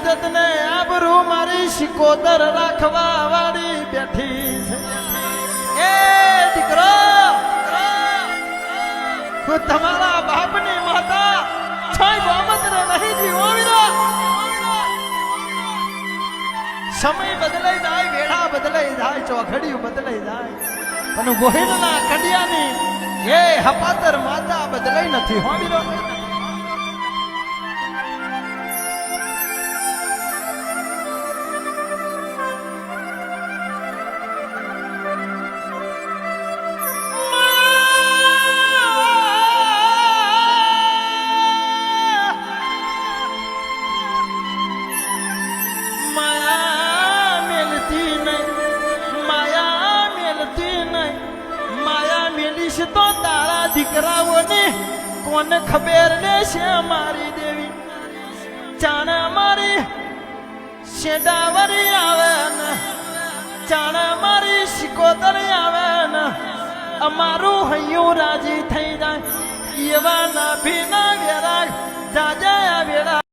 ઇજ્જત ને આબરૂ મારી શિકોતર રાખવા વાળી બેઠી છે એ દીકરો હું તમારા બાપની માતા છોય મોહમ્મદ ને નહીં જીવો સમય બદલાઈ જાય વેળા બદલાઈ જાય ચોઘડિયું બદલાઈ જાય અને ગોહિલના કડિયાની એ હપાતર માતા બદલાઈ નથી હો વીરો તો તારા દીકરાઓને કોને ખબર ને છે મારી દેવી ચાણા મારી શેડાવરી આવે ને ચાણા મારી શિકોતરી આવે ને અમારું હૈયું રાજી થઈ જાય એવા ના ભીના વેરા જાજા વેરા